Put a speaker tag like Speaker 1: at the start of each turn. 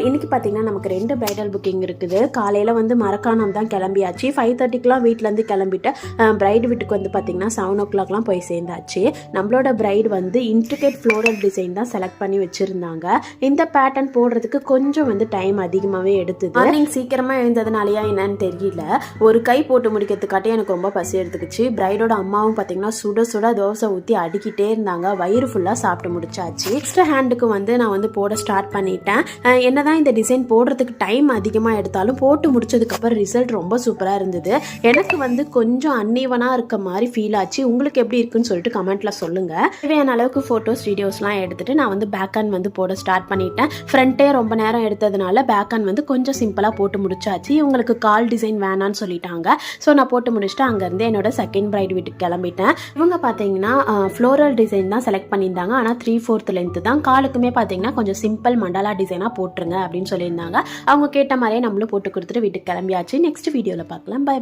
Speaker 1: இன்னைக்கு பார்த்தீங்கன்னா நமக்கு 2 பிரைடல் புக்கிங் இருக்குது. காலையில் வந்து மரக்காணம் தான் கிளம்பியாச்சு. 5:30க்குலாம் வீட்டிலேருந்து கிளம்பிட்டு பிரைடு வீட்டுக்கு வந்து பார்த்தீங்கன்னா 7 o'clockலாம் போய் சேர்ந்தாச்சு. நம்மளோட பிரைடு வந்து இன்ட்ரிகேட் ஃப்ளோரல் டிசைன் தான் செலக்ட் பண்ணி வச்சுருந்தாங்க. இந்த பேட்டர்ன் போடுறதுக்கு கொஞ்சம் வந்து டைம் அதிகமாகவே எடுத்தது. மார்னிங் சீக்கிரமாக எழுந்ததுனாலையா என்னன்னு தெரியல, ஒரு கை போட்டு முடிக்கிறதுக்காட்டி எனக்கு ரொம்ப பசி எடுத்துக்கிச்சு. பிரைடோட அம்மாவும் பார்த்தீங்கன்னா சுட சுட தோசை ஊற்றி அடிக்கிட்டே இருந்தாங்க. வயிறு ஃபுல்லாக சாப்பிட்டு முடிச்சாச்சு. எக்ஸ்ட்ரா ஹேண்டுக்கு வந்து நான் வந்து போட ஸ்டார்ட் பண்ணிட்டேன். என்னதான் இந்த டிசைன் போடுறதுக்கு டைம் அதிகமாக எடுத்தாலும் போட்டு முடிச்சதுக்கப்புறம் ரிசல்ட் ரொம்ப சூப்பராக இருந்தது. எனக்கு வந்து கொஞ்சம் அன்ஈவனாக இருக்க மாதிரி ஃபீல் ஆச்சு. உங்களுக்கு எப்படி இருக்குன்னு சொல்லிட்டு கமெண்ட்டில் சொல்லுங்கள். தேவையான அளவுக்கு ஃபோட்டோஸ் வீடியோஸ்லாம் எடுத்துகிட்டு நான் வந்து பேக் ஹேண்ட் வந்து போட ஸ்டார்ட் பண்ணிட்டேன். ஃப்ரண்ட்டே ரொம்ப நேரம் எடுத்ததுனால பேக் ஹேண்ட் வந்து கொஞ்சம் சிம்பிளாக போட்டு முடிச்சாச்சு. இவங்களுக்கு கால் டிசைன் வேணான்னு சொல்லிட்டாங்க. ஸோ நான் போட்டு முடிச்சுட்டு அங்கேருந்து என்னோட செகண்ட் பிரைட் வீட்டுக்கு கிளம்பிட்டேன். இவங்க பார்த்தீங்கன்னா ஃப்ளோரல் டிசைன் தான் செலக்ட் பண்ணியிருந்தாங்க. ஆனால் 3/4 லென்த்து தான். காலுக்குமே பார்த்தீங்கன்னா கொஞ்சம் சிம்பிள் மண்டாலா டிசைனாக போட்டுருங்க அப்படின்னு சொல்லியிருந்தாங்க. அவங்க கேட்ட மாதிரியே நம்மளும் போட்டு கொடுத்துட்டு வீட்டுக்கு கிளம்பியாச்சு. நெக்ஸ்ட் வீடியோவில் பார்க்கலாம். பை.